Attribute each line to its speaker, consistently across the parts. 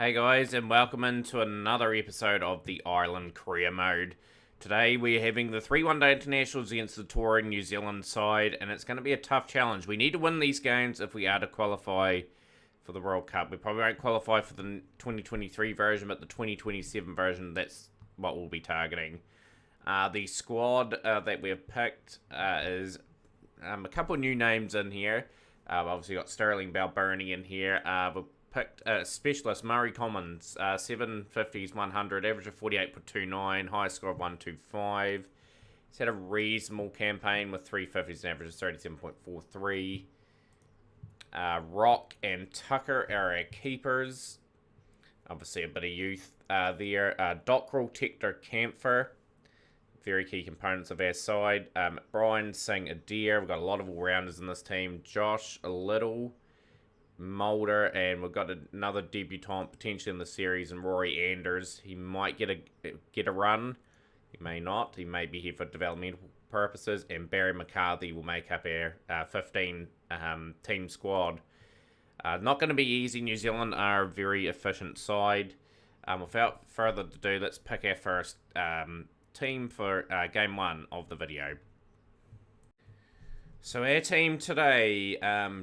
Speaker 1: Hey guys, and welcome into another episode of the Ireland Career Mode. Today we're having the 3 one-day internationals against the touring New Zealand side, and it's going to be a tough challenge. We need to win these games if we are to qualify for the World Cup. We probably won't qualify for the 2023 version, but the 2027 version, that's what we'll be targeting. The squad that we have picked is a couple of new names in here. Obviously got Sterling Balbirnie in here. We've picked specialist Murray Commons, 750s, 100, average of 48.29, highest score of 125. He's had a reasonable campaign with 350s and average of 37.43. Rock and Tucker are our keepers. Obviously a bit of youth there. Dockrell, Tector, Camphor, very key components of our side. Brian, Singh, Adair. We've got a lot of all-rounders in this team. Josh, a little. Mulder, and we've got another debutant potentially in the series, and Rory Anders. He might get a run. He may not. He may be here for developmental purposes. And Barry McCarthy will make up our 15 team squad. Not going to be easy. New Zealand are a very efficient side. Without further ado, let's pick our first team for game 1 of the video. So our team today,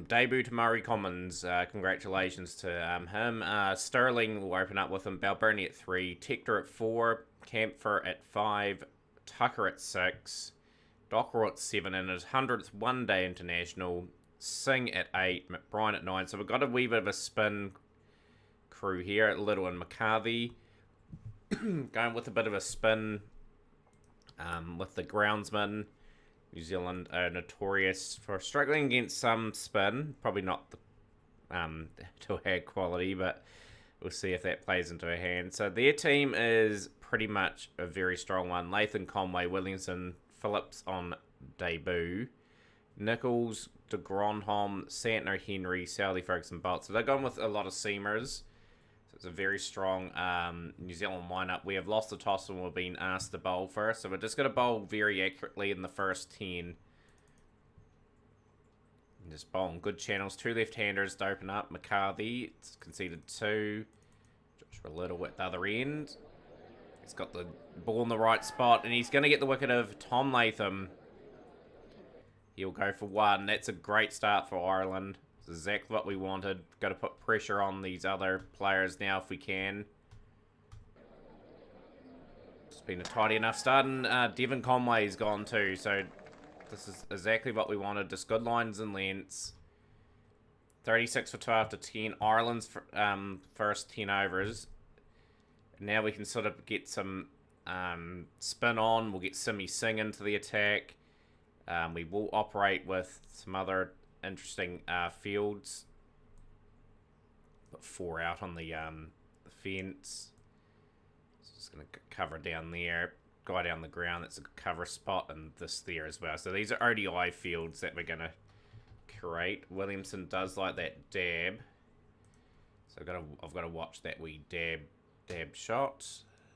Speaker 1: debut to Murray Commons, congratulations to him. Sterling will open up with him, Balbirnie at 3, Tector at 4, Camphor at 5, Tucker at 6, Dockrell at 7, and his 100th one-day international, Singh at 8, McBride at 9. So we've got a wee bit of a spin crew here at Little and McCarthy. Going with a bit of a spin with the groundsman. New Zealand are notorious for struggling against some spin. Probably not to our quality, but we'll see if that plays into our hand. So their team is pretty much a very strong one. Lathan, Conway, Williamson, Phillips on debut. Nichols, de Grandhomme, Santner, Henry, Southey, Ferguson, Bolt. So they're going with a lot of seamers. So it's a very strong New Zealand lineup. We have lost the toss and we're being asked to bowl first. So we're just going to bowl very accurately in the first 10. And just bowling good channels. 2 left-handers to open up. McCarthy, it's conceded 2. Joshua Little at the other end. He's got the ball in the right spot. And he's going to get the wicket of Tom Latham. He'll go for 1. That's a great start for Ireland. Exactly what we wanted. Got to put pressure on these other players now if we can. It's been a tidy enough start, and Devon Conway's gone too, so this is exactly what we wanted. Just good lines and lengths. 36 for 12 to 10. Ireland's first 10 overs. Now we can sort of get some spin on. We'll get Simi Singh into the attack. We will operate with some other interesting fields. Put 4 out on the fence. So just going to cover down there. Guy down the ground, that's a cover spot, and this there as well. So these are ODI fields that we're going to create. Williamson does like that dab. So I've got to watch that wee dab shot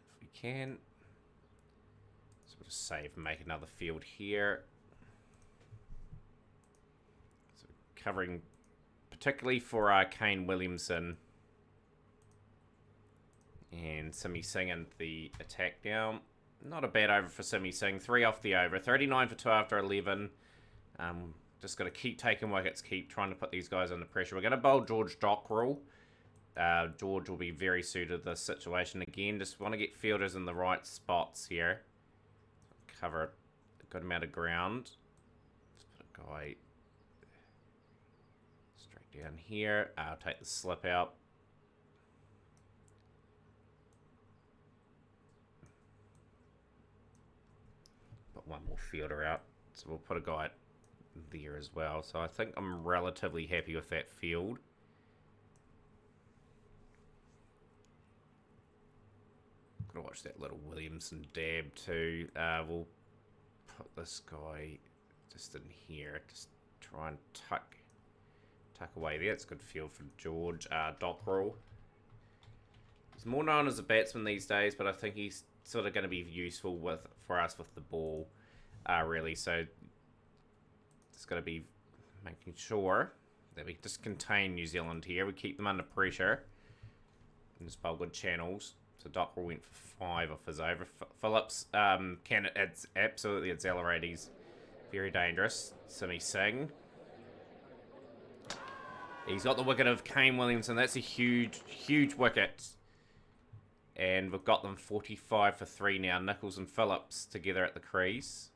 Speaker 1: if we can. So we'll just save and make another field here. Covering particularly for Kane Williamson and Simi Singh and the attack down. Not a bad over for Simi Singh. 3 off the over. 39 for 2 after 11. Just got to keep taking wickets, keep trying to put these guys under pressure. We're going to bowl George Dockrell. George will be very suited to this situation again. Just want to get fielders in the right spots here. Cover a good amount of ground. Let's put a guy down here. I'll take the slip out. Put one more fielder out. So we'll put a guy there as well. So I think I'm relatively happy with that field. Gonna watch that little Williamson dab too. We'll put this guy just in here. Just try and tuck away there. It's a good field for George. Dockrell. He's more known as a batsman these days, but I think he's sort of going to be useful for us with the ball, really. So it's got to be making sure that we just contain New Zealand here. We keep them under pressure. And just bowl good channels. So Dockrell went for 5 off his over. Phillips it's absolutely accelerate. He's very dangerous. Simi Singh. He's got the wicket of Kane Williamson. That's a huge, huge wicket. And we've got them 45 for 3 now. Nicholls and Phillips together at the crease.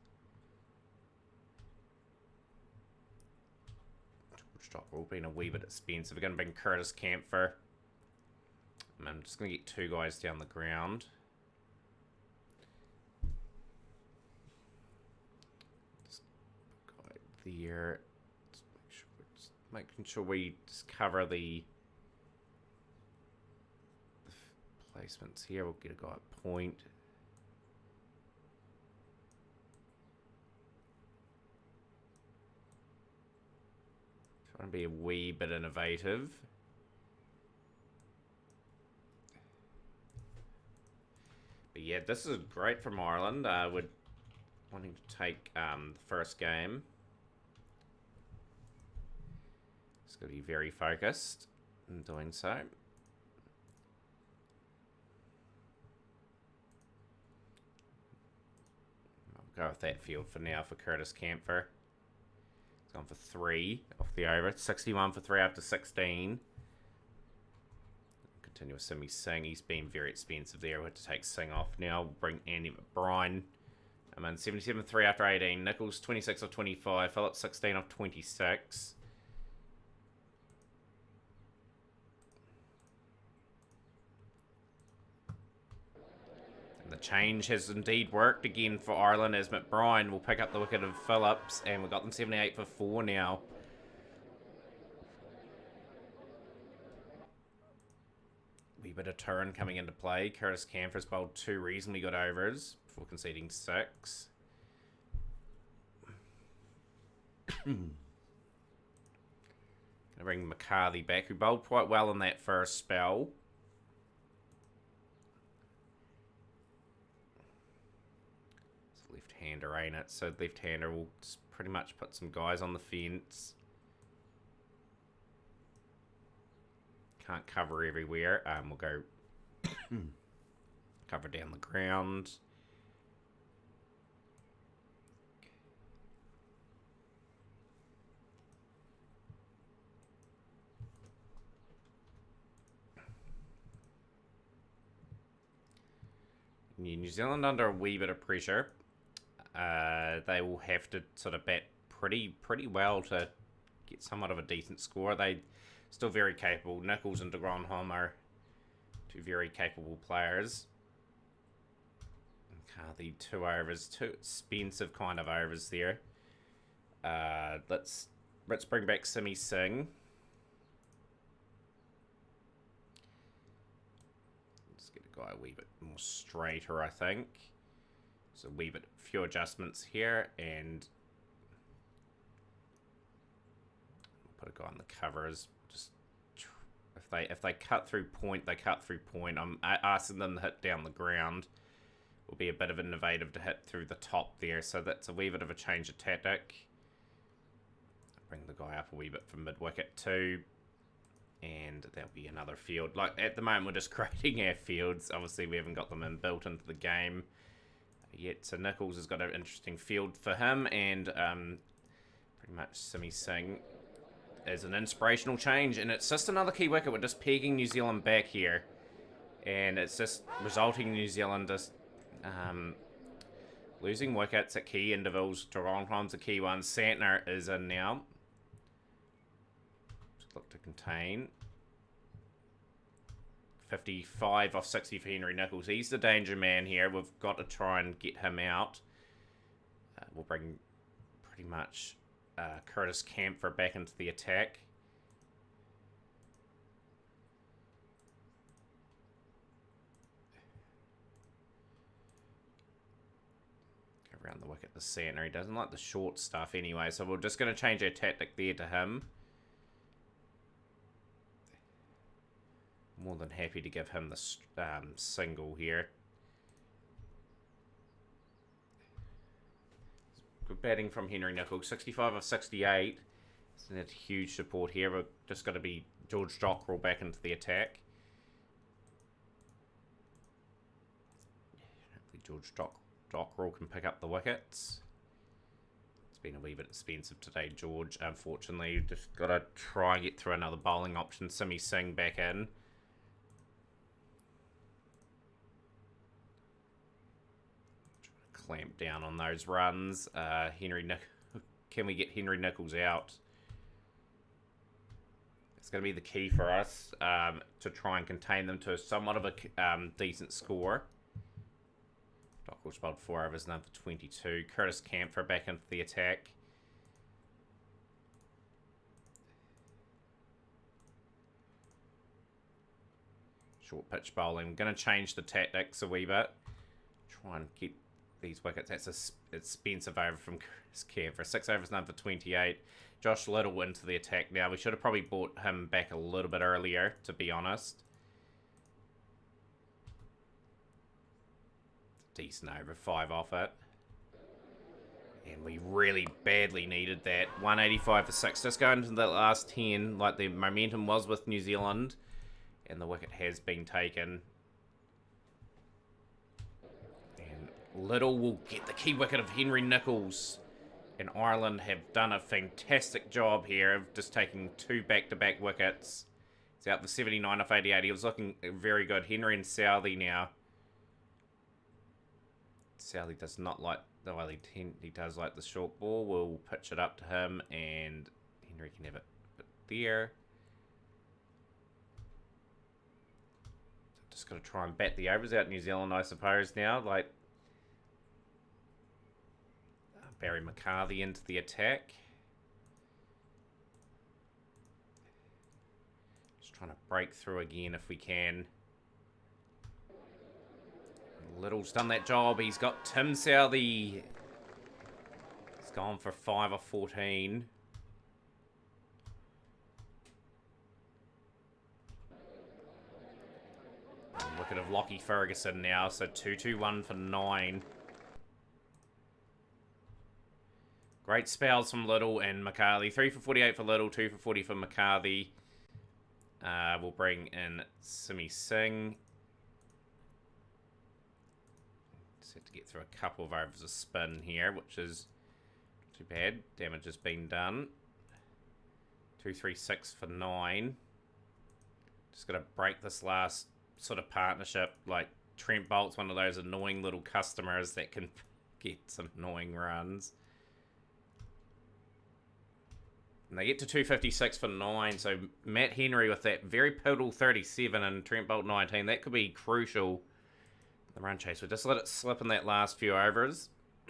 Speaker 1: Dockrell being a wee bit expensive. We're going to bring Curtis Campher. I'm just going to get 2 guys down the ground. Just put a guy there. Just making sure we just cover the placements here. We'll get a guy at point. Trying to be a wee bit innovative. But yeah, this is great from Ireland. We're wanting to take the first game. It's going to be very focused in doing so. I'll go with that field for now for Curtis Campher. He's gone for 3 off the over. 61 for 3 after 16. Continue with Simi Singh. He's been very expensive there. We had to take Singh off now. We'll bring Andy McBride. I'm in 77 for 3 after 18. Nicholls 26 off 25. Phillips 16 off 26. The change has indeed worked again for Ireland as McBride will pick up the wicket of Phillips, and we've got them 78 for 4 now. Wee bit of turn coming into play. Curtis Campher's bowled 2 reasonably good overs before conceding 6. Gonna bring McCarthy back, who bowled quite well in that first spell. Left-hander, ain't it? So left-hander will just pretty much put some guys on the fence. Can't cover everywhere. We'll go cover down the ground. New Zealand under a wee bit of pressure. They will have to sort of bat pretty well to get somewhat of a decent score. They still very capable. Nicholls and de Grandhomme are 2 very capable players. McCarthy 2 overs, 2 expensive kind of overs there. Let's bring back Simi Singh. Let's get a guy a wee bit more straighter, I think. So a wee bit few adjustments here, and put a guy on the covers. Just if they cut through point, they cut through point. I'm asking them to hit down the ground. Will be a bit of innovative to hit through the top there, so that's a wee bit of a change of tactic. Bring the guy up a wee bit from mid wicket too, and there'll be another field. Like at the moment, we're just creating our fields. Obviously, we haven't got them built into the game yet. So Nicholls has got an interesting field for him, and pretty much Simi Singh is an inspirational change, and it's just another key wicket. We're just pegging New Zealand back here, and it's just resulting in New Zealand just losing wickets at key intervals. Toronto's a key one. Santner is in now. Just look to contain. 55 off 60 for Henry Nicholls. He's the danger man here. We've got to try and get him out. We'll bring pretty much Curtis Campher back into the attack. Go around the wicket to Santner. He doesn't like the short stuff anyway, so we're just going to change our tactic there to him. More than happy to give him the single here. Good batting from Henry Nicholls. 65 of 68. That's huge support here. We're just going to be George Dockrell back into the attack. George Dockrell can pick up the wickets. It's been a wee bit expensive today, George. Unfortunately, you've just got to try and get through another bowling option. Simi Singh back in. Clamp down on those runs. Can we get Henry Nicholls out? It's going to be the key for us to try and contain them to somewhat of a decent score. Dockwell's bowled 4 overs, none for 22. Curtis Camphor back into the attack. Short pitch bowling. I'm going to change the tactics a wee bit. Try and get these wickets. That's a expensive over from Curtis Camphor. 6 overs, none for 28. Josh Little into the attack now. We should have probably brought him back a little bit earlier, to be honest. Decent over, 5 off it. And we really badly needed that. 185 for 6. Just going into the last 10, like the momentum was with New Zealand. And the wicket has been taken. And Little will get the key wicket of Henry Nicholls. And Ireland have done a fantastic job here of just taking 2 back-to-back wickets. It's out for 79 off 88. He was looking very good. Henry and Southey now. Southey does not like, well, he does like the short ball. We'll pitch it up to him, and Henry can have it there. Just got to try and bat the overs out New Zealand, I suppose, now. Like, Barry McCarthy into the attack. Just trying to break through again if we can. Little's done that job. He's got Tim Southey. He's gone for 5 of 14. Wicket of Lockie Ferguson now. So 2-2-1 for 9. Great spells from Little and McCarthy. 3 for 48 for Little, 2 for 40 for McCarthy. We'll bring in Simi Singh. Just have to get through a couple of overs of spin here, which is not too bad. Damage has been done. 2-3-6 for 9. Just got to break this last sort of partnership. Like, Trent Bolt's one of those annoying little customers that can get some annoying runs. And they get to 256 for 9, so Matt Henry with that very pivotal 37 and Trent Bolt 19, that could be crucial. The run chase, we just let it slip in that last few overs,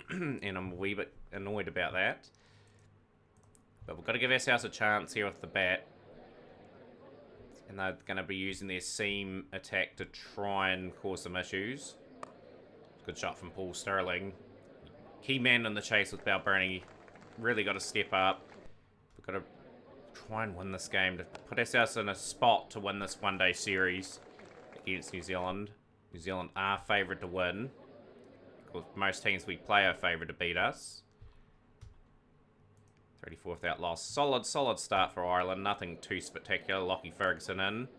Speaker 1: and I'm a wee bit annoyed about that. But we've got to give ourselves a chance here with the bat. And they're going to be using their seam attack to try and cause some issues. Good shot from Paul Stirling. Key man in the chase with Balbirnie. Really got to step up. Got to try and win this game to put ourselves in a spot to win this one-day series against New Zealand. New Zealand are favoured to win. Of course, most teams we play are favoured to beat us. 34 without loss. Solid start for Ireland. Nothing too spectacular. Lockie Ferguson in.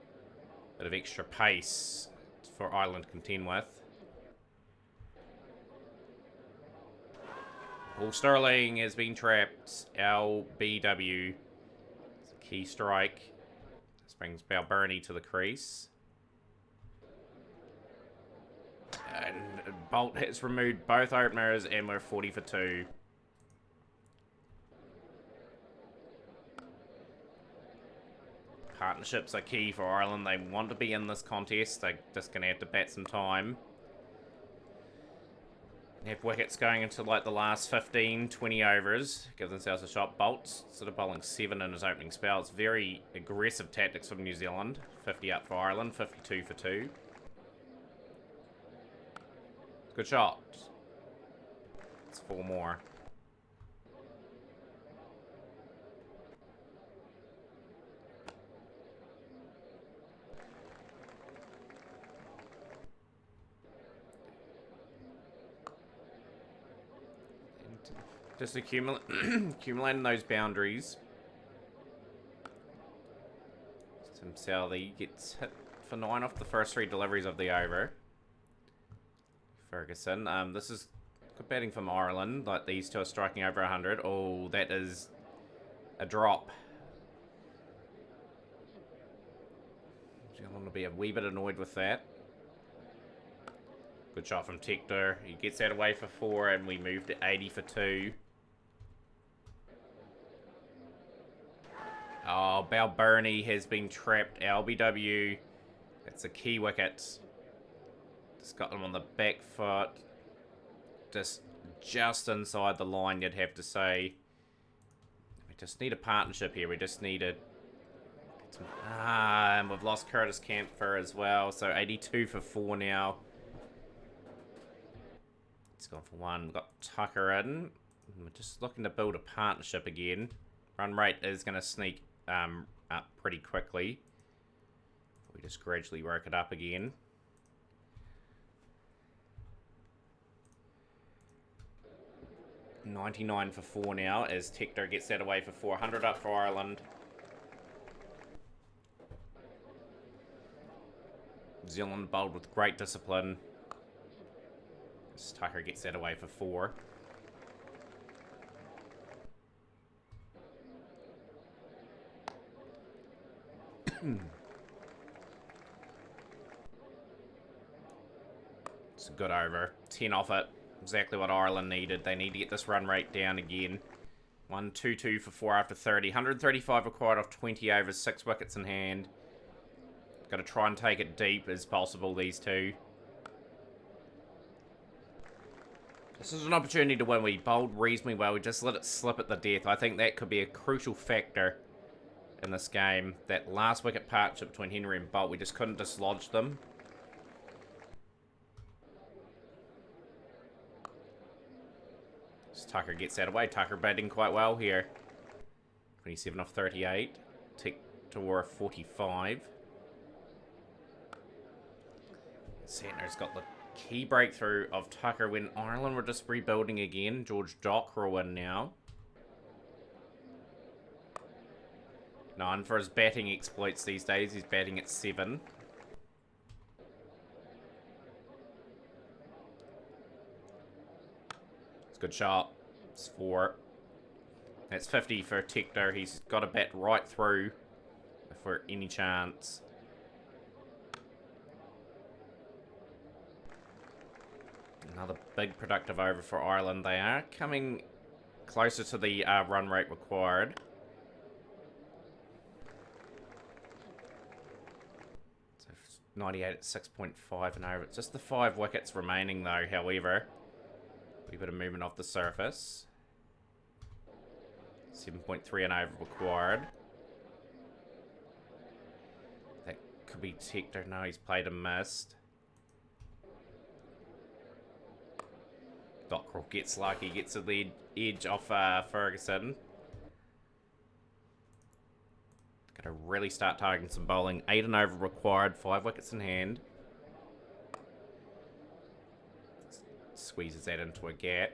Speaker 1: Bit of extra pace for Ireland to contend with. Paul Stirling has been trapped. LBW. It's a key strike. This brings Balbirnie to the crease. And Bolt has removed both openers and we're 40 for 2. Partnerships are key for Ireland. They want to be in this contest. They're just going to have to bat some time. Have wickets going into like the last 15, 20 overs. Give themselves a shot. Bolt's sort of bowling 7 in his opening spell. It's very aggressive tactics from New Zealand. 50 up for Ireland, 52 for 2. Good shot. It's 4 more. Just accumulating those boundaries. Tim Southey gets hit for 9 off the first 3 deliveries of the over. Ferguson. This is good batting from Ireland. Like, these two are striking over 100. Oh, that is a drop. Zealand will be a wee bit annoyed with that. Good shot from Tector. He gets that away for 4, and we move to 80 for 2. Oh, Balbirnie has been trapped. LBW. That's a key wicket. Just got them on the back foot. Just inside the line, you'd have to say. We just need a partnership here. We just need a... and we've lost Curtis Campher as well. So 82 for 4 now. He's gone for 1. We've got Tucker in. We're just looking to build a partnership again. Run rate is going to sneak up pretty quickly. We just gradually work it up again. $99 for 4 now as Tector gets that away for 400 up for Ireland. New Zealand bowled with great discipline. As Tucker gets that away for 4. It's a good over. 10 off it. Exactly what Ireland needed. They need to get this run rate down again. 1-2-2 for 4 after 30. 135 required off 20 overs. 6 wickets in hand. Got to try and take it deep as possible, these two. This is an opportunity to win. We bowled reasonably well. We just let it slip at the death. I think that could be a crucial factor in this game. That last wicket partnership between Henry and Bolt, we just couldn't dislodge them. Tucker gets that away. Tucker batting quite well here. 27 off 38. Tector 45. Santner's got the key breakthrough of Tucker when Ireland were just rebuilding again. George Dockrell in now. 9 for his batting exploits these days. He's batting at 7. It's a good shot. It's 4. That's 50 for Tector. He's got to bat right through for any chance. Another big productive over for Ireland. They are coming closer to the run rate required. So 98 at 6.5 and over. It's just the 5 wickets remaining though, however. A bit of movement off the surface. 7.3 and over required. That could be Tector. No, he's played and missed. Dockrell gets lucky, gets a lead edge off Ferguson. Gotta really start targeting some bowling. 8 and over required, 5 wickets in hand. Squeezes that into a gap.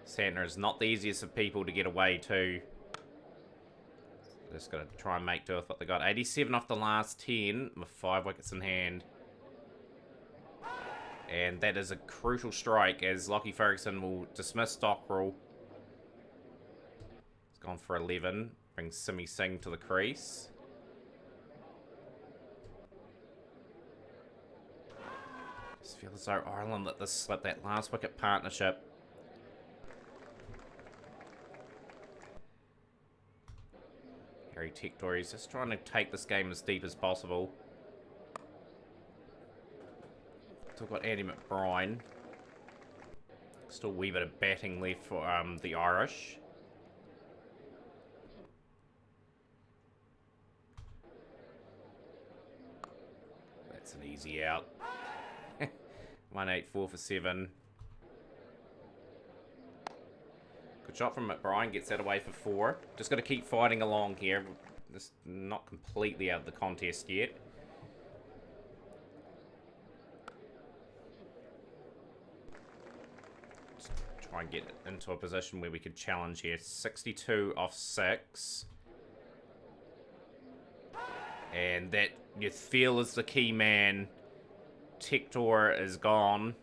Speaker 1: Santner is not the easiest of people to get away to. Just gotta try and make do with what they got. 87 off the last 10 with 5 wickets in hand. And that is a crucial strike as Lockie Ferguson will dismiss Dockrell. He's gone for 11. Brings Simi Singh to the crease. Just feels as though Ireland let this slip. That last wicket partnership. Harry Tector, he's just trying to take this game as deep as possible. Still got Andy McBride. Still a wee bit of batting left for the Irish. That's an easy out. 184 for 7. Good shot from McBride. Gets that away for 4. Just got to keep fighting along here. Just not completely out of the contest yet. Try and get into a position where we could challenge here. 62 off 6. And that you feel is the key man. Tector is gone.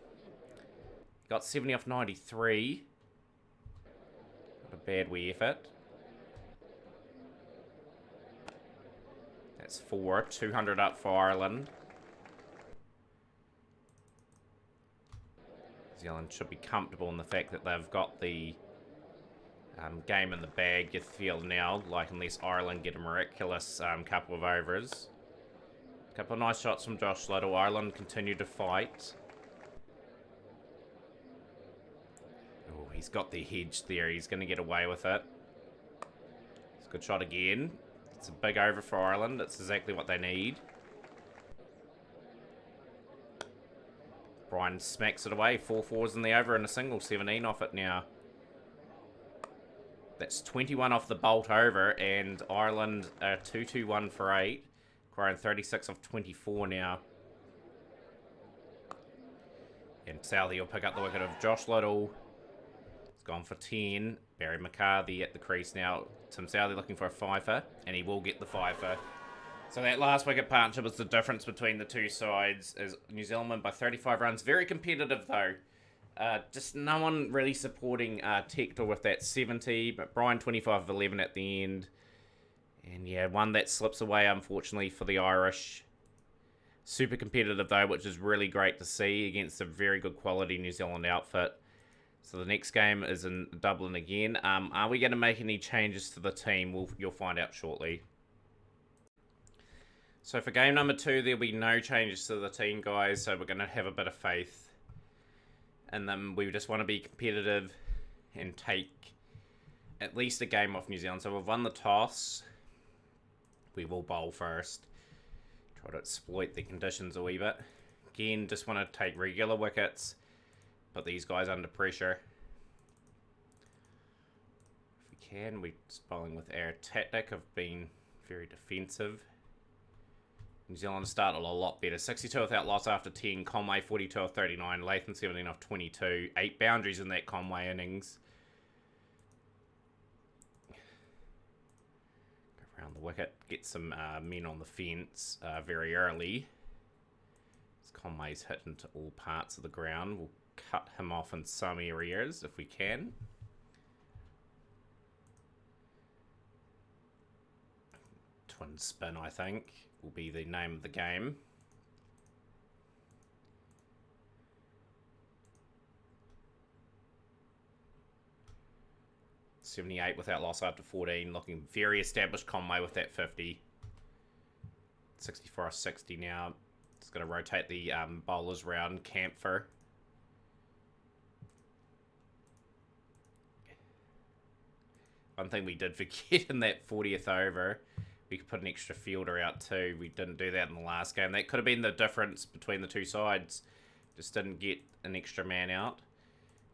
Speaker 1: Got 70 off 93. Not a bad wee effort. That's 4. 200 up for Ireland. New Zealand should be comfortable in the fact that they've got the game in the bag, you feel now, like unless Ireland get a miraculous couple of overs. A couple of nice shots from Josh Little. Ireland continue to fight. Oh, he's got the hedge there. He's going to get away with it. It's a good shot again. It's a big over for Ireland. That's exactly what they need. Brian smacks it away. 4 fours in the over and a single. 17 off it now. That's 21 off the bolt over, and Ireland are 2-2-1 for 8. Growing 36 off 24 now. And Southey will pick up the wicket of Josh Little. It's gone for 10. Barry McCarthy at the crease now. Tim Southey looking for a fifer, and he will get the fifer. So that last wicket partnership is the difference between the two sides. As New Zealand win by 35 runs. Very competitive though. Just no one really supporting Tector with that 70, but Brian 25 of 11 at the end. And yeah, one that slips away unfortunately for the Irish. Super competitive though, which is really great to see against a very good quality New Zealand outfit. So the next game is in Dublin again. Are we going to make any changes to the team? You'll find out shortly. So for game number 2, there'll be no changes to the team, guys. So we're going to have a bit of faith. And then we just want to be competitive and take at least a game off New Zealand. So we've won the toss. We will bowl first. Try to exploit the conditions a wee bit. Again, just want to take regular wickets. Put these guys under pressure. If we can, we're just bowling with our tactic of being very defensive. New Zealand started a lot better. 62 without loss after 10. Conway 42 off 39. Latham 17 off 22. 8 boundaries in that Conway innings. Go around the wicket. Get some men on the fence very early. As Conway's hit into all parts of the ground. We'll cut him off in some areas if we can. Twin spin, I think, will be the name of the game. .78 without loss after 14. Looking very established Conway with that 50. 64 or 60 now. It's going to rotate the bowlers round. Camphor. One thing we did forget in that 40th over, we could put an extra fielder out too. We didn't do that in the last game. That could have been the difference between the two sides. Just didn't get an extra man out.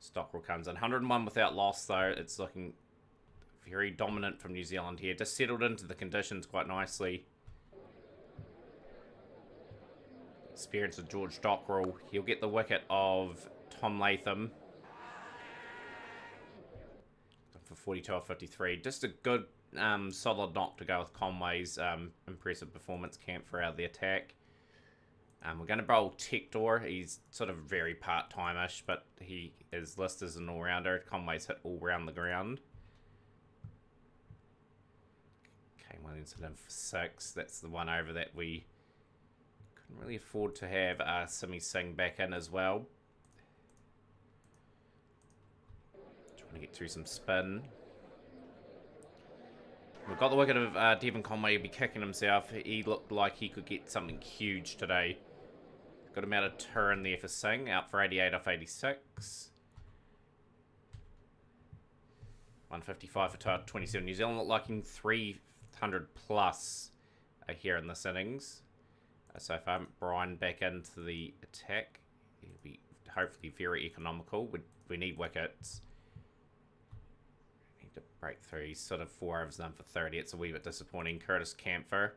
Speaker 1: Stockrell comes in. 101 without loss though. It's looking very dominant from New Zealand here. Just settled into the conditions quite nicely. Experience of George Stockrell. He'll get the wicket of Tom Latham. For 42 or 53. Just a good solid knock to go with Conway's impressive performance. Camphor out of the attack. We're going to bowl Tector. He's sort of very part-time-ish, but he is listed as an all-rounder. Conway's hit all round the ground. Kane Williamson in for 6. That's the one over that we couldn't really afford to have Simi Singh back in as well. Trying to get through some spin. We've got the wicket of Devon Conway. He'll be kicking himself. He looked like he could get something huge today. Got him out of turn there for Singh. Out for 88 off 86. 155 for 27. New Zealand look like in 300 plus here in this innings. So far, Brian back into the attack. He'll be hopefully very economical. We need wickets. Need to break through. He's sort of 4 overs done for 30. It's a wee bit disappointing. Curtis Camphor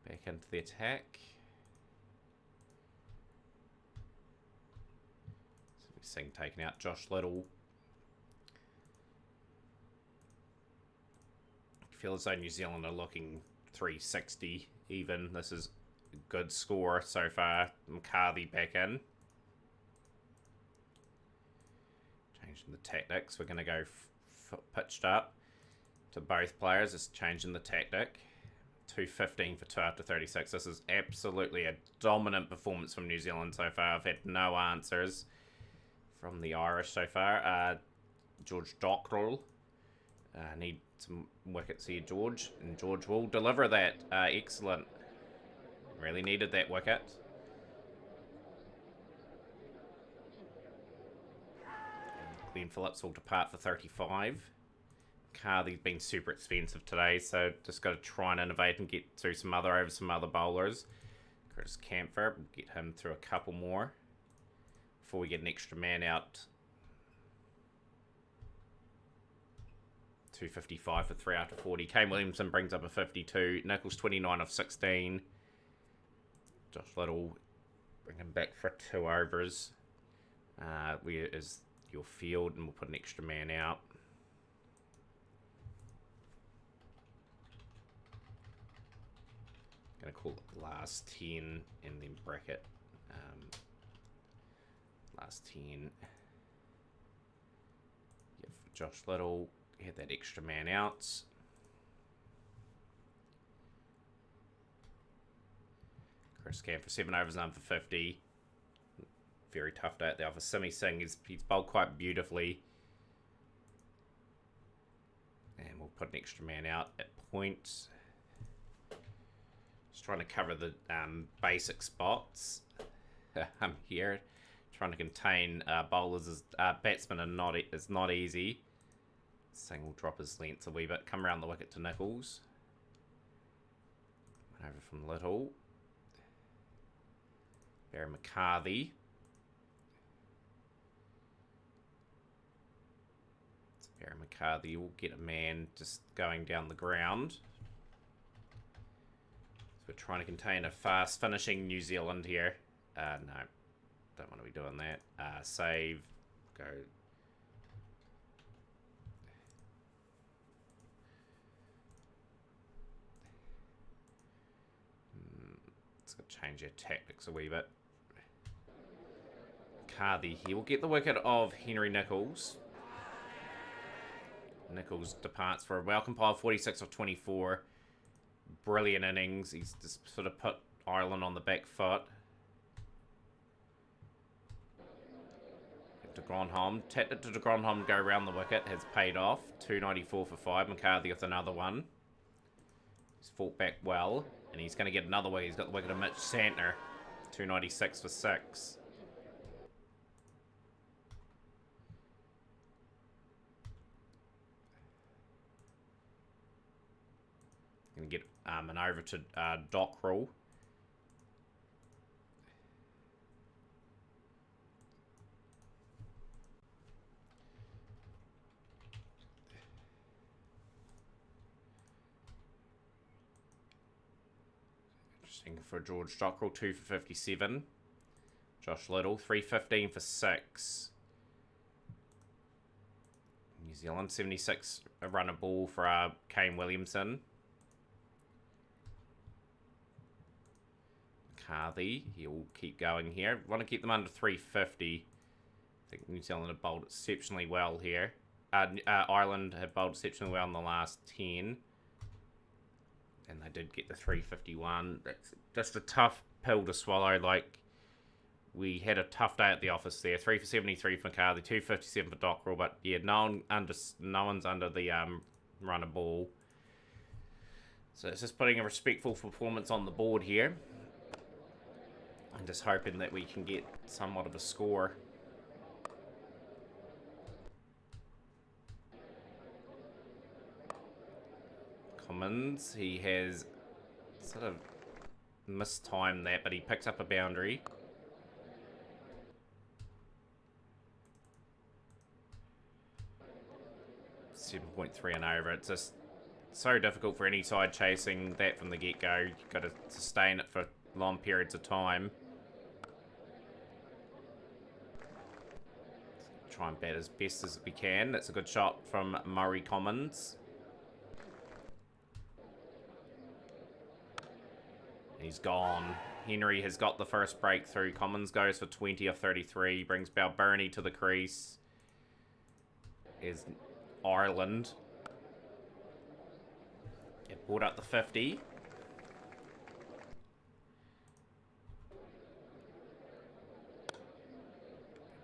Speaker 1: back into the attack. So we're seeing taking out Josh Little. I feel as though New Zealand are looking 360 even. This is a good score so far. McCarthy back in. Changing the tactics. We're going to go pitched up to both players. Just changing the tactic. 215 for 2 after 36. This is absolutely a dominant performance from New Zealand so far. I've had no answers from the Irish so far. George Dockrell. Need some wickets here, George. And George will deliver that. Excellent. Really needed that wicket. Glenn Phillips will depart for 35. Carthy's been super expensive today, so just got to try and innovate and get through some other bowlers. Curtis Campher, we'll get him through a couple more before we get an extra man out. 255 for 3 after 40. Kane Williamson brings up a 52. Nicholls 29 of 16. Josh Little, bring him back for 2 overs. Where is your field? And we'll put an extra man out. Gonna call it last 10 and then bracket. Last 10. Yep, for Josh Little. Had that extra man out. Chris Camp for 7 overs, none for 50. Very tough day at the office. Simi Singh, he's bowled quite beautifully. And we'll put an extra man out at point. Just trying to cover the basic spots. I'm here. Trying to contain bowlers as batsmen is not easy. Singh will drop his length a wee bit. Come around the wicket to Nicholls. Went over from Little. Barry McCarthy. Barry McCarthy will get a man just going down the ground. So we're trying to contain a fast finishing New Zealand here. No, don't want to be doing that. Save. Go. Change your tactics a wee bit. Carthy here will get the wicket of Henry Nicholls. Nicholls departs for a well-compiled 46 of 24. Brilliant innings. He's just sort of put Ireland on the back foot. De Grandhomme. Tapped it to De Grandhomme to go around the wicket. Has paid off. 294 for 5. McCarthy with another one. He's fought back well. And he's going to get another wicket. He's got the wicket of Mitch Santner. 296 for 6. Going to get an over to Dockrell. For George Dockrell, 2 for 57. Josh Little, 315 for 6. New Zealand, 76 a run a ball for Kane Williamson. McCarthy, he'll keep going here. Want to keep them under 350. I think New Zealand have bowled exceptionally well here. Ireland have bowled exceptionally well in the last 10. And they did get the 351. That's just a tough pill to swallow. Like, we had a tough day at the office there. 3 for 73 for McCarthy, 257 for Dockrell. But yeah, no one's under the run of ball. So it's just putting a respectful performance on the board here. I'm just hoping that we can get somewhat of a score. Commons, he has sort of mistimed that, but he picks up a boundary. .3 and over. It's just so difficult for any side chasing that from the get-go. You've got to sustain it for long periods of time. Try and bat as best as we can. That's a good shot from Murray Commons. He's gone. Henry has got the first breakthrough. Commons goes for 20 of 33. Brings Balbirnie to the crease. is Ireland. It brought up the 50.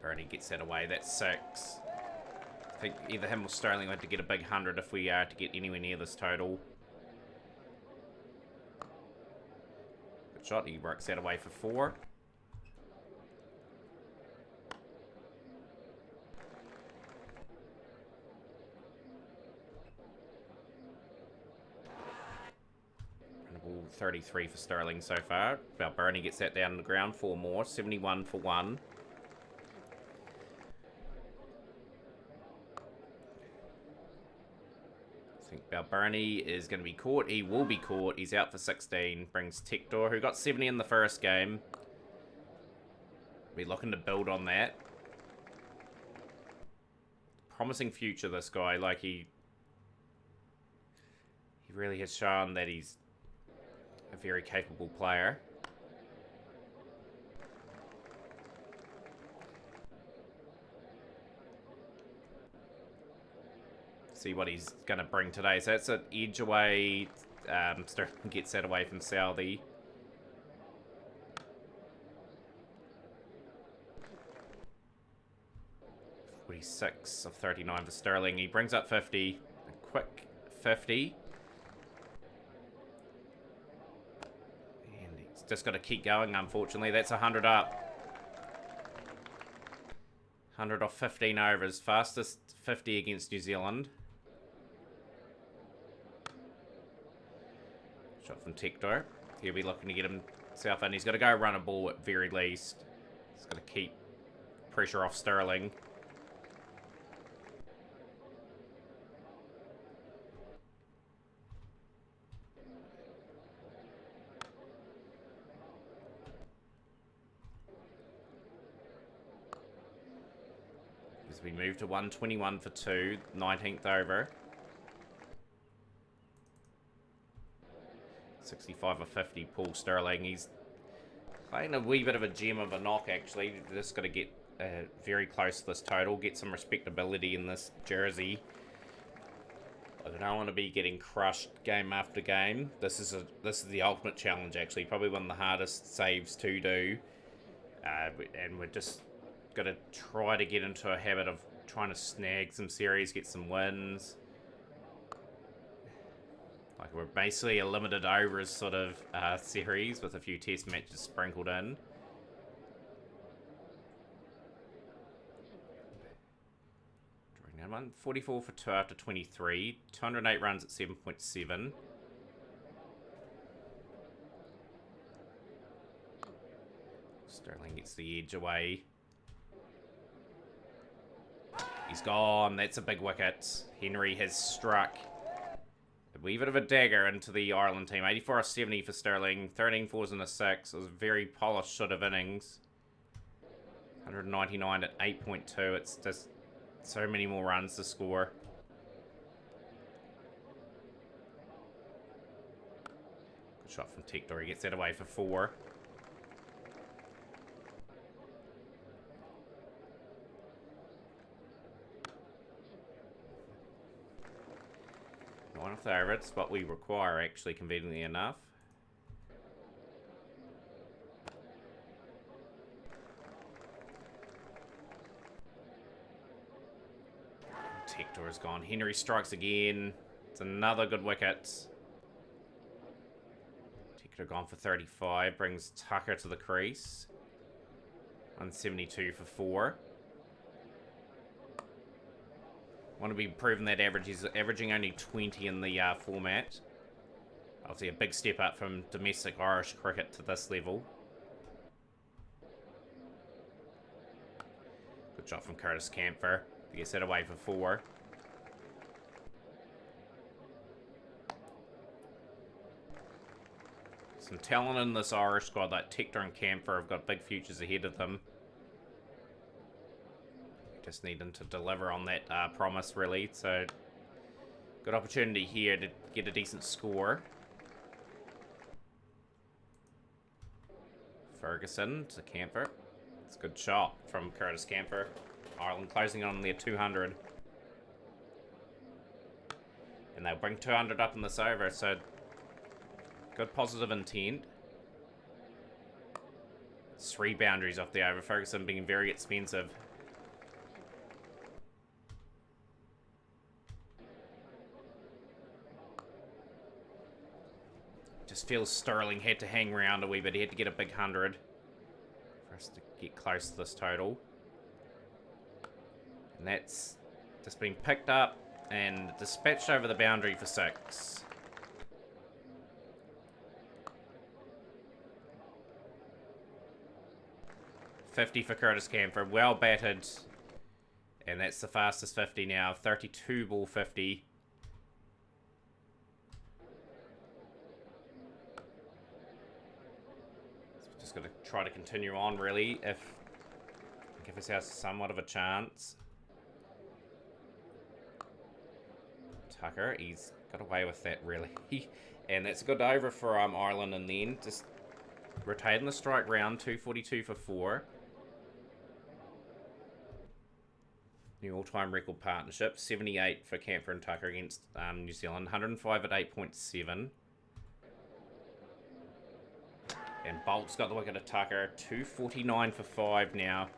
Speaker 1: Bernie gets that away. That's 6. I think either him or Sterling had to get a big 100 if we are to get anywhere near this total. Good shot. He works that away for 4. Ball 33 for Sterling so far. Balbirnie gets that down on the ground. 4 more. 71 for 1. I think Balbirnie is going to be caught. He will be caught. He's out for 16. Brings Tektor, who got 70 in the first game. Be looking to build on that. Promising future, this guy. Like, he really has shown that he's a very capable player. See what he's going to bring today. So that's an edge away. Sterling gets that away from Southey. .46 of 39 for Sterling. He brings up 50. A quick 50. And he's just got to keep going, unfortunately. That's 100 up. 100 off 15 overs. Fastest 50 against New Zealand. Shot from Tektor. He'll be looking to get himself in. He's got to go run a ball at very least. He's got to keep pressure off Sterling. As we move to 121 for 2, 19th over. 65 or 50, Paul Sterling. He's playing a wee bit of a gem of a knock, actually. Just got to get very close to this total, get some respectability in this jersey. I don't want to be getting crushed game after game. This is the ultimate challenge, actually. Probably one of the hardest saves to do. And we're just got to try to get into a habit of trying to snag some series, get some wins. Like, we're basically a limited overs sort of series with a few test matches sprinkled in. Drawing down one. 44 for 2 after 23. 208 runs at 7.7. Sterling gets the edge away. He's gone. That's a big wicket. Henry has struck. A wee bit of a dagger into the Ireland team. 84 or 70 for Sterling. 13 fours and a 6. It was a very polished sort of innings. 199 at 8.2. It's just so many more runs to score. Good shot from Tektor. He gets that away for 4. One of the it's what we require, actually, conveniently enough. Tektor is gone. Henry strikes again. It's another good wicket. Tektor gone for 35. Brings Tucker to the crease. 172 for 4. Want to be proving that average. He's averaging only 20 in the format. Obviously a big step up from domestic Irish cricket to this level. Good shot from Curtis Camphor. He gets that away for 4. Some talent in this Irish squad, like Tektor and Camphor have got big futures ahead of them. Just need them to deliver on that promise, really. So, good opportunity here to get a decent score. Ferguson to Camphor. It's a good shot from Curtis Camphor. Ireland closing on their 200. And they'll bring 200 up in this over, so good positive intent. 3 boundaries off the over. Ferguson being very expensive. Just feels Sterling had to hang around a wee bit. He had to get a big 100 for us to get close to this total. And that's just been picked up and dispatched over the boundary for 6. $50 for Curtis Camphor. Well batted. And that's the fastest 50 now. 32 ball 50. So just got to try to continue on, really, if give ourselves somewhat of a chance. Tucker, he's got away with that, really. And that's a good over for Ireland, and then just retaining the strike round. 242 for 4. New all-time record partnership. 78 for Camphor and Tucker against New Zealand. 105 at 8.7. And Bolt's got the wicket at Tucker. 249 for 5 now.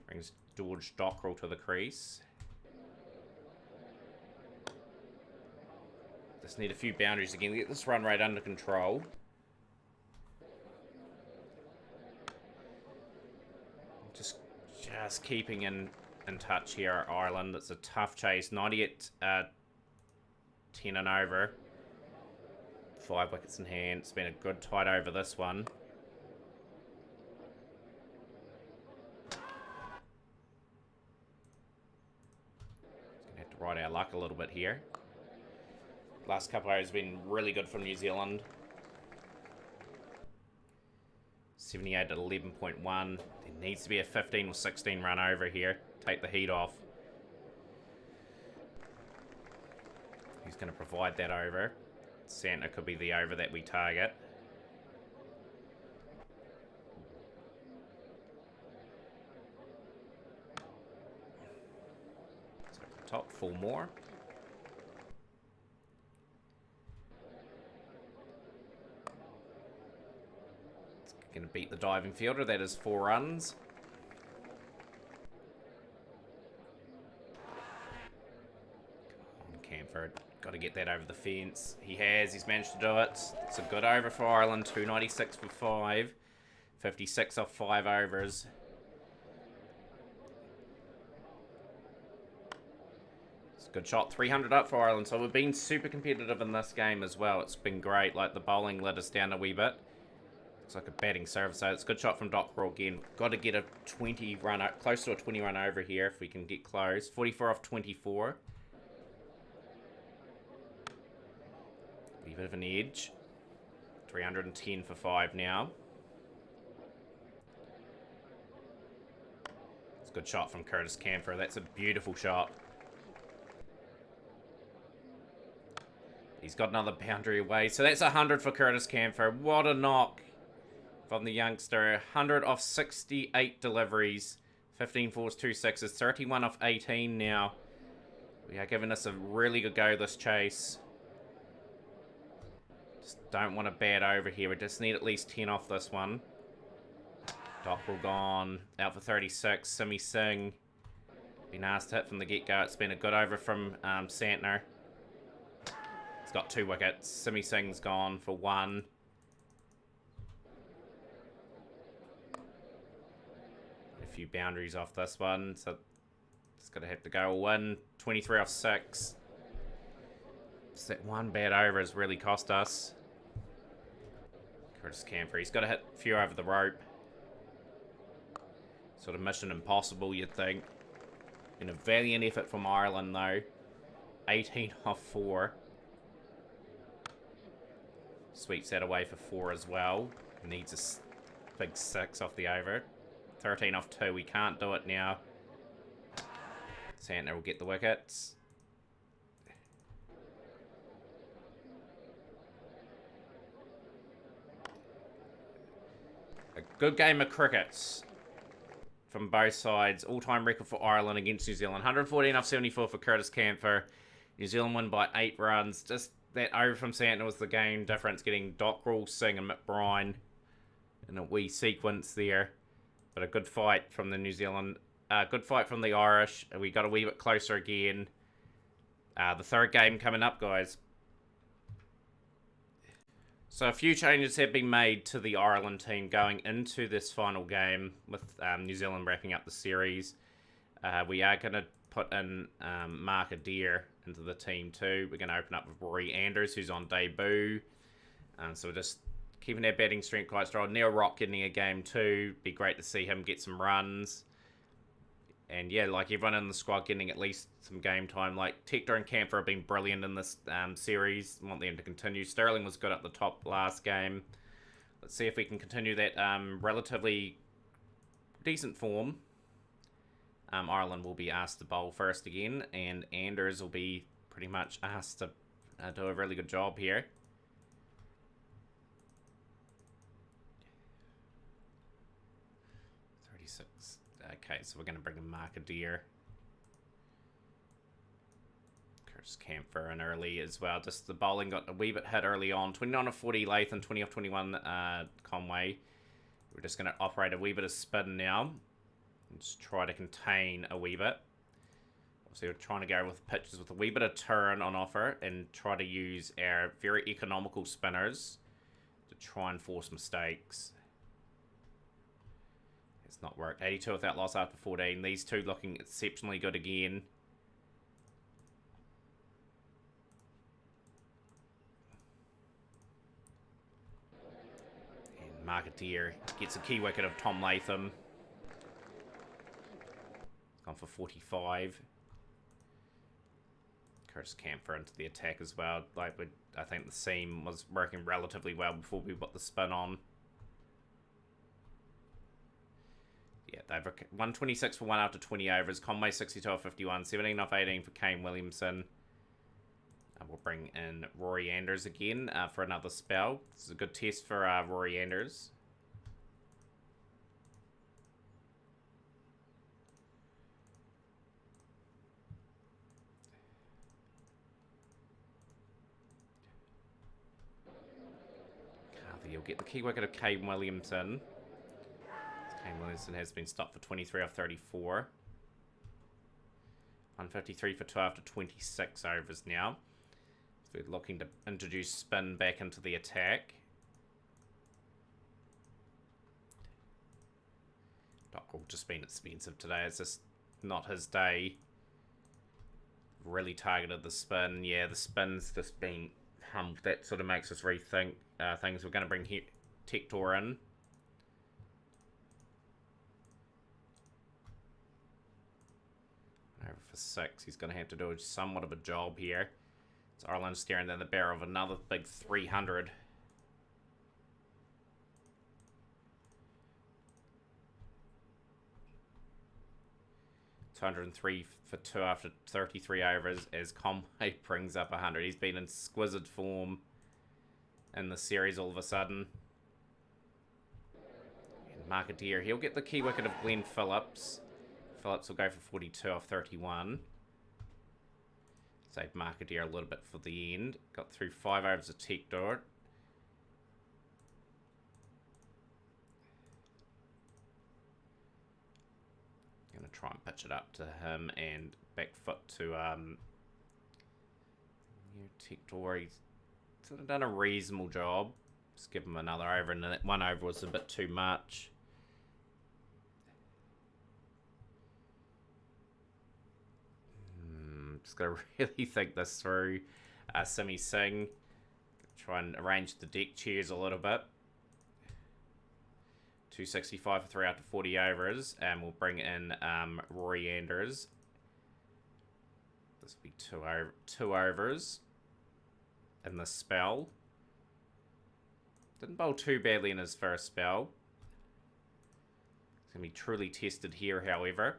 Speaker 1: Brings George Dockrell to the crease. Just need a few boundaries again to get this run rate under control. Just keeping in touch here, Ireland. It's a tough chase. 98 10 and over. 5 wickets in hand. It's been a good tight over this one. Gonna have to ride our luck a little bit here. Last couple of hours have been really good from New Zealand. 78 at 11.1. There needs to be a 15 or 16 run over here. Take the heat off. Who's going to provide that over? Santner could be the over that we target. So top 4 more. Going to beat the diving fielder. That is 4 runs. Come on, Camphor. Got to get that over the fence. He has. He's managed to do it. It's a good over for Ireland. 296 for 5. 56 off 5 overs. It's a good shot. 300 up for Ireland. So we've been super competitive in this game as well. It's been great. Like, the bowling let us down a wee bit. Looks like a batting serve, so it's a good shot from Dockrell again. Got to get a 20 run, close to a 20 run over here if we can get close. 44 off 24. A bit of an edge. 310 for 5 now. It's a good shot from Curtis Camphor. That's a beautiful shot. He's got another boundary away. So that's 100 for Curtis Camphor. What a knock from the youngster. 100 off 68 deliveries. 15 fours, 2 sixes. 31 off 18 now. We are giving us a really good go this chase. Just don't want a bad over here. We just need at least 10 off this one. Dockrell gone. Out for 36. Simi Singh. Been asked to hit from the get-go. It's been a good over from Santner. He's got 2 wickets. Simi Singh's gone for 1. Few boundaries off this one, so it's gonna have to go all in. 23 off 6. Just that one bad over has really cost us. Curtis Camphor, he's got to hit a few over the rope. Sort of mission impossible, you'd think. In a valiant effort from Ireland, though. 18 off 4. Sweeps that away for 4 as well. Needs a big 6 off the over. 13 off 2. We can't do it now. Santner will get the wickets. A good game of cricket from both sides. All-time record for Ireland against New Zealand. 114 off 74 for Curtis Camphor. New Zealand win by 8 runs. Just that over from Santner was the game difference, getting Dockrell, Singh, and McBride in a wee sequence there. But a good fight from the New Zealand, good fight from the Irish. We got a wee bit closer again. The third game coming up, guys. So a few changes have been made to the Ireland team going into this final game with New Zealand wrapping up the series. We are going to put in Mark Adair into the team too. We're going to open up with Rory Anders, who's on debut. So we're just keeping our batting strength quite strong. Neil Rock getting a game too. Be great to see him get some runs. And yeah, like everyone in the squad getting at least some game time. Like Tector and Camphor have been brilliant in this series. I want them to continue. Sterling was good at the top last game. Let's see if we can continue that relatively decent form. Ireland will be asked to bowl first again, and Anders will be pretty much asked to do a really good job here. Okay, so we're going to bring in Mark Adair. Curtis Camphor in early as well. Just the bowling got a wee bit hit early on. 29 of 40 Latham, 20 of 21 Conway. We're just going to operate a wee bit of spin now. And just try to contain a wee bit. So we're trying to go with pitches with a wee bit of turn on offer and try to use our very economical spinners to try and force mistakes. It's not worked. 82 without loss after 14. These two looking exceptionally good again. And Mark Adair gets a key wicket of Tom Latham. Gone for 45. Curtis Camphor into the attack as well. I think the seam was working relatively well before we put the spin on. Yeah, they've 126 for 1 after 20 overs. Conway 62 off 51. 17 off 18 for Kane Williamson. We'll bring in Rory Anders again for another spell. This is a good test for Rory Anders. Carthy, you'll get the key wicket of Kane Williamson. Kane Williamson has been stopped for 23 off 34. 153 for 2 after 26 overs now. So we're looking to introduce spin back into the attack. Dockrell just been expensive today. It's just not his day. Really targeted the spin. Yeah, the spin's just been humped. That sort of makes us rethink things. We're going to bring Tector in. Over for 6. He's going to have to do somewhat of a job here. It's Ireland staring down the barrel of another big 300. $203 for 2 after 33 overs as Conway brings up 100. He's been in exquisite form in the series all of a sudden. And Mark Adair, he'll get the key wicket of Glenn Phillips. Phillips will go for 42 off 31. Save Mark Adair a little bit for the end. Got through 5 overs of Tector. Going to try and pitch it up to him and back foot to Tector. He's sort of done a reasonable job. Just give him another over, and that 1 over was a bit too much. Just got to really think this through. Simi Singh. Try and arrange the deck chairs a little bit. 265 for 3 after 40 overs. And we'll bring in Rory Anders. This will be 2 overs in the spell. Didn't bowl too badly in his first spell. It's going to be truly tested here, however.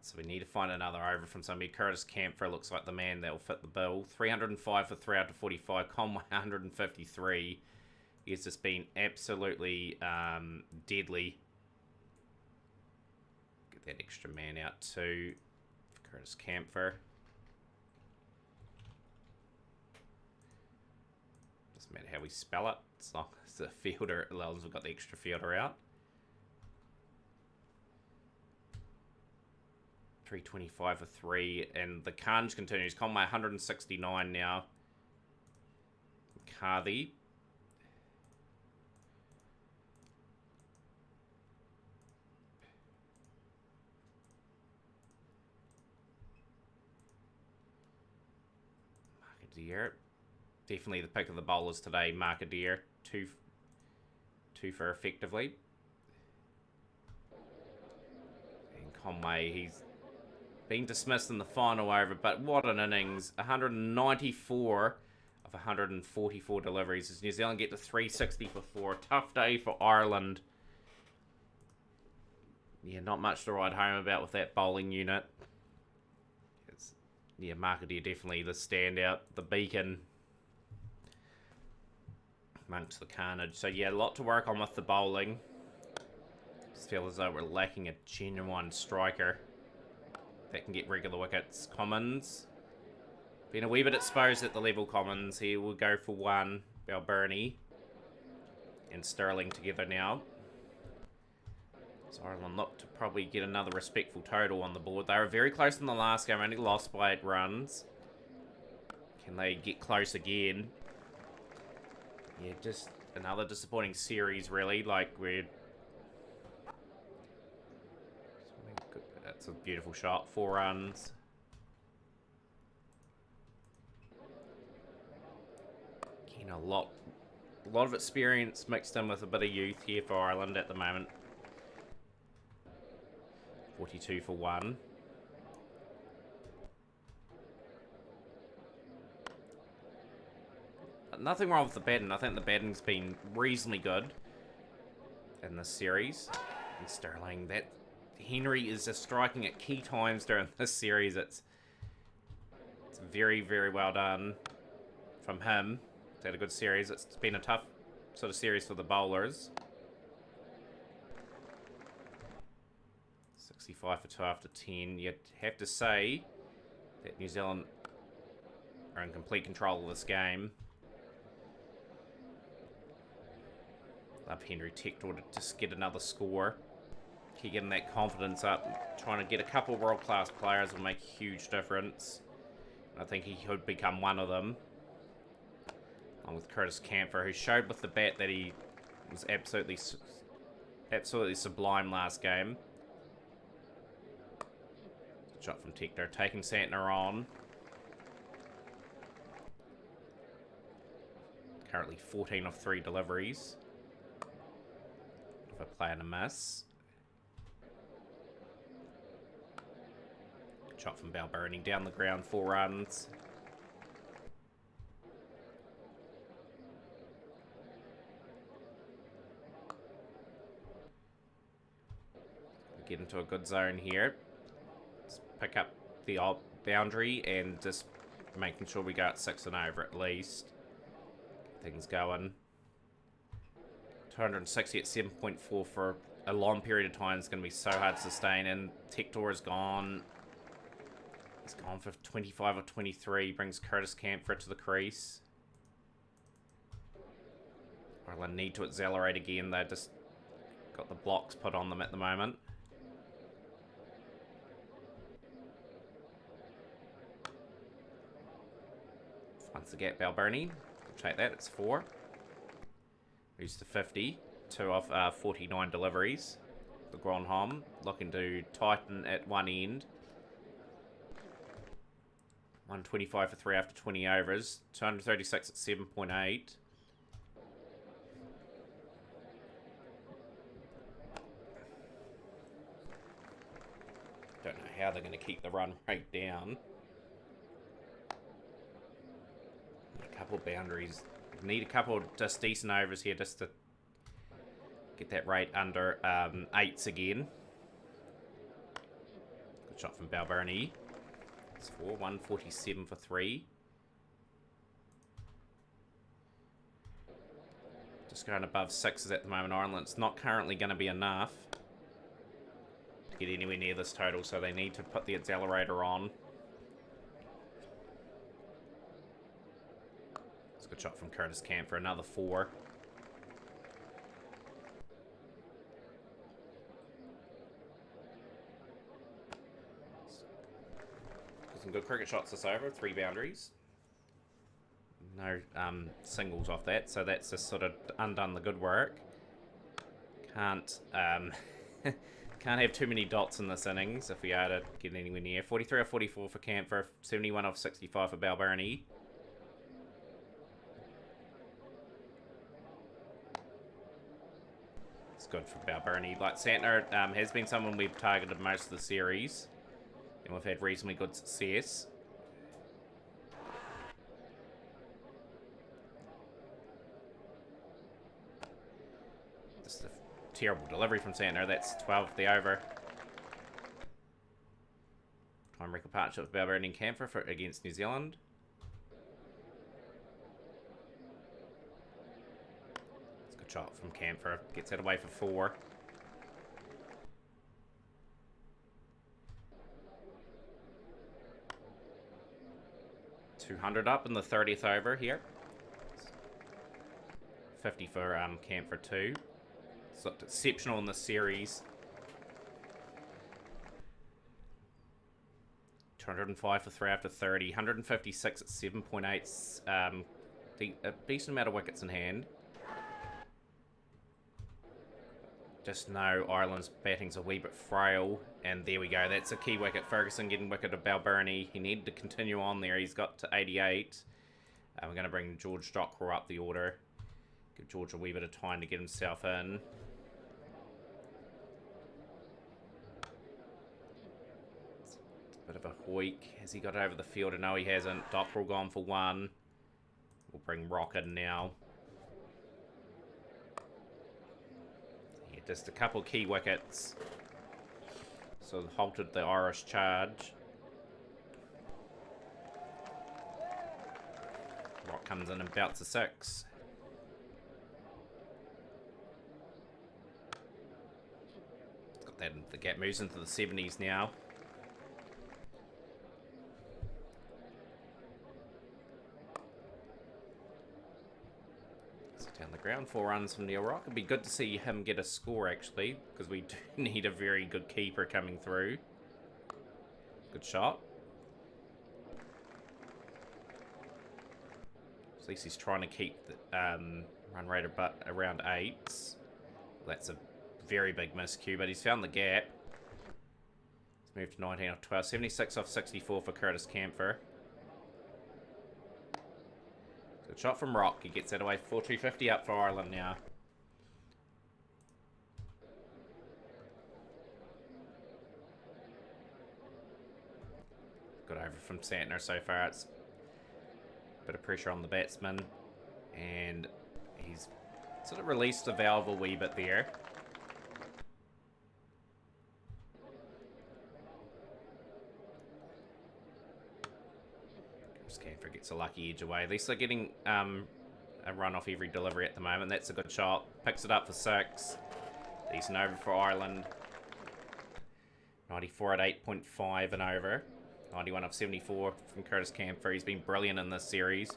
Speaker 1: So we need to find another over from somebody. Curtis Camphor looks like the man that will fit the bill. 305 for 3 after 45. Conway 153. It's just been absolutely deadly. Get that extra man out too. Curtis Campher. Doesn't matter how we spell it. As long as the fielder, as long as we've got the extra fielder out. 325 for 3, and the carnage continues. Conway 169 now. Carthy. Markadier. Definitely the pick of the bowlers today, Markadier. Two for effectively. And Conway, he's been dismissed in the final over, but what an innings. 194 of 144 deliveries. As New Zealand get to 360 for 4. Tough day for Ireland. Yeah, not much to ride home about with that bowling unit. Yeah, Markadier definitely the standout, the beacon amongst the carnage. So yeah, a lot to work on with the bowling. Just feel as though we're lacking a genuine striker that can get regular wickets. Commons been a wee bit exposed at the level. Commons here will go for 1. Balbirnie and Sterling together now. So Ireland look to probably get another respectful total on the board. They were very close in the last game, only lost by 8 runs. Can they get close again? Yeah, just another disappointing series, really. Like, that's a beautiful shot. 4 runs. Again, a lot of experience mixed in with a bit of youth here for Ireland at the moment. 42 for 1. Nothing wrong with the batting. I think the batting's been reasonably good in this series. And Sterling, that Henry is just striking at key times during this series. It's very, very well done from him. He's had a good series. It's been a tough sort of series for the bowlers. 65 for 2 after 10. You'd have to say that New Zealand are in complete control of this game. Love Henry Tector to just get another score. Keep getting that confidence up. Trying to get a couple of world-class players will make a huge difference. I think he could become one of them. Along with Curtis Campher, who showed with the bat that he was absolutely sublime last game. Shot from Tector, taking Santner on. Currently 14 of 3 deliveries. If I play in a miss. Shot from Balbirnie down the ground, 4 runs. We get into a good zone here. Just pick up the boundary and just making sure we go at 6 and over at least. Get things going. 260 at 7.4 for a long period of time is going to be so hard to sustain. And Tector is gone. He's gone for 25 or 23. Brings Curtis Campher to the crease. Ireland need to accelerate again. They've just got the blocks put on them at the moment. Once the gap, Balbirnie. We'll take that. It's 4. Moves to 50. 2 off 49 deliveries. The Gronholm looking to tighten at one end. 125 for 3 after 20 overs. 236 at 7.8. Don't know how they're going to keep the run rate down. A couple of boundaries. Need a couple of just decent overs here just to get that rate under 8s again. Good shot from Balbirnie. It's 4, 147 for 3. Just going above 6s at the moment. Ireland's not currently going to be enough to get anywhere near this total, so they need to put the accelerator on. It's a good shot from Curtis Camp for another 4. Some good cricket shots this over, 3 boundaries. No singles off that, so that's just sort of undone the good work. Can't can't have too many dots in this innings if we are to get anywhere near. 43 off 44 for Camphor, 71 off 65 for Balbirnie. It's good for Balbirnie. Like Santner has been someone we've targeted most of the series, and we've had reasonably good success. Just a terrible delivery from Santner. That's 12 the over. Time record partnership with Balbirnie and Camphor against New Zealand. It's a good shot from Camphor. Gets that away for 4. .200 up in the 30th over here. 50 for Camphor 2. It's looked exceptional in this series. 205 for 3 after 30. 156 at 7.8. A decent amount of wickets in hand. Just know Ireland's batting's a wee bit frail. And there we go. That's a key wicket. Ferguson getting wicket of Balbirnie. He needed to continue on there. He's got to 88. We're going to bring George Dockrell up the order. Give George a wee bit of time to get himself in. Bit of a hoik. Has he got over the field? No, he hasn't. Dockrell gone for 1. We'll bring Rock in now. Yeah, just a couple of key wickets. So halted the Irish charge. Rock comes in and bouts a 6. Got that. The gap moves into the 70s now. Down the ground, 4 runs from Neil Rock. It'd be good to see him get a score, actually, because we do need a very good keeper coming through. Good shot. At least he's trying to keep the run rate around 8. That's a very big miscue, but he's found the gap. He's moved to 19 off 12. 76 off 64 for Curtis Camphor. Good shot from Rock. He gets that away for 250 up for Ireland now. Good over from Santner so far. It's a bit of pressure on the batsman. And he's sort of released the valve a wee bit there. Camphor gets a lucky edge away. At least they're getting a run off every delivery at the moment. That's a good shot. Picks it up for 6. Decent over for Ireland. 94 at 8.5 and over. 91 off 74 from Curtis Camphor. He's been brilliant in this series.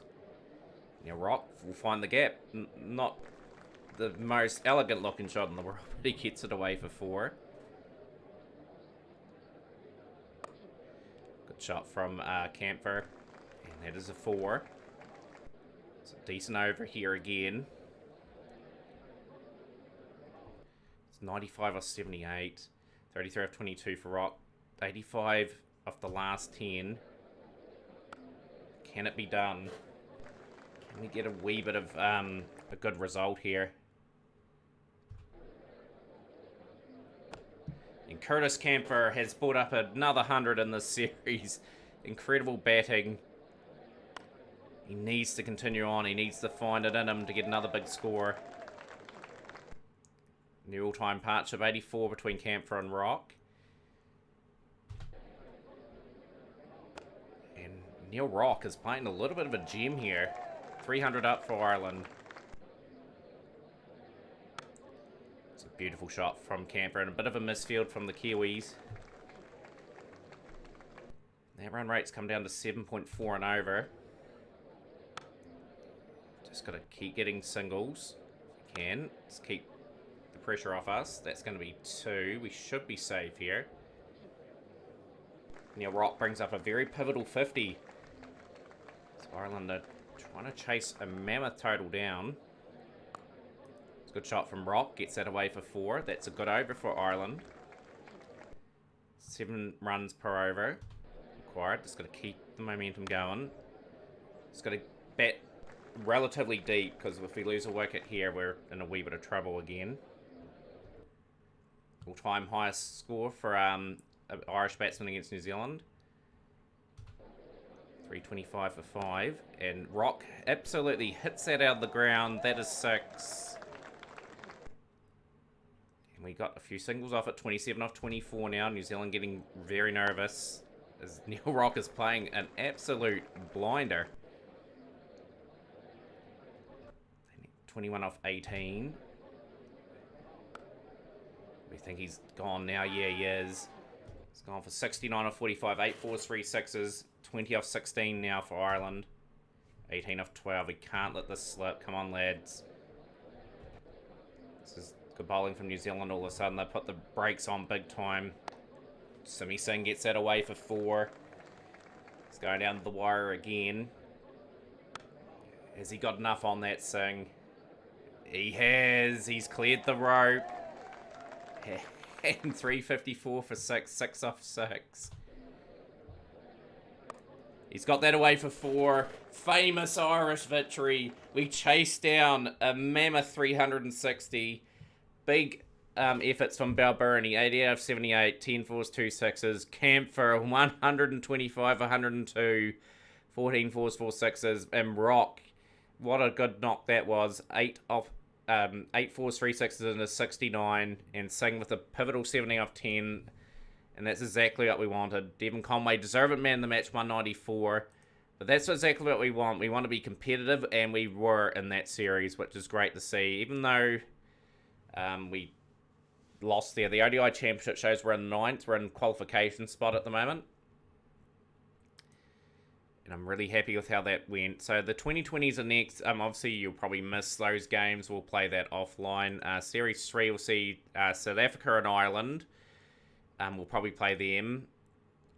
Speaker 1: Now Rock will find the gap. Not the most elegant looking shot in the world, but he gets it away for 4. Good shot from Camphor. And that is a 4. It's a decent over here again. It's 95 off 78. 33 off 22 for Rock. 85 off the last 10. Can it be done? Can we get a wee bit of a good result here? And Curtis Camphor has brought up another 100 in this series. Incredible batting. He needs to continue on. He needs to find it in him to get another big score. New all-time partnership, 84 between Camphor and Rock. And Neil Rock is playing a little bit of a gem here. 300 up for Ireland. Beautiful shot from Camper and a bit of a misfield from the Kiwis. That run rate's come down to 7.4 and over. Just got to keep getting singles if we can. Let's keep the pressure off us. That's going to be 2. We should be safe here. Now Rock brings up a very pivotal 50. So Ireland are trying to chase a mammoth total down. It's a good shot from Rock. Gets that away for 4. That's a good over for Ireland. 7 runs per over required. Just got to keep the momentum going. Just got to bat relatively deep, because if we lose a wicket here, we're in a wee bit of trouble again. All-time highest score for Irish batsman against New Zealand. 325 for 5. And Rock absolutely hits that out of the ground. That is 6. And we got a few singles off at 27 off 24 now. New Zealand getting very nervous as Neil Rock is playing an absolute blinder. 21 off 18. We think he's gone now. Yeah, he is. He's gone for 69 off 45. 8 fours, 3 sixes. 20 off 16 now for Ireland. 18 off 12. We can't let this slip. Come on, lads. This is good bowling from New Zealand. All of a sudden, they put the brakes on big time. Simi Singh gets that away for 4. He's going down the wire again. Has he got enough on that, Singh? He has. He's cleared the rope. And 354 for 6. 6 off 6. He's got that away for 4. Famous Irish victory. We chased down a mammoth 360. Big efforts from Balbirnie. 80 out of 78. 10 fours, 2 sixes. Camp for 125, 102. 14 fours, 4 sixes. And Rock, what a good knock that was. 8 fours, 3 sixes and a 69. And Singh with a pivotal 70 off 10. And that's exactly what we wanted. Devon Conway deserved man of the match, 194. But that's exactly what we want. We want to be competitive, and we were in that series, which is great to see. Even though we lost there. The ODI Championship shows we're in 9th. We're in qualification spot at the moment. And I'm really happy with how that went. So the 2020s are next. Obviously, you'll probably miss those games. We'll play that offline. Series 3 will see South Africa and Ireland. We'll probably play them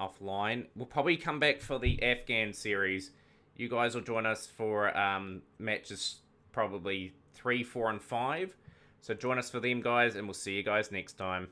Speaker 1: offline. We'll probably come back for the Afghan series. You guys will join us for matches probably 3, 4, and 5. So join us for them, guys, and we'll see you guys next time.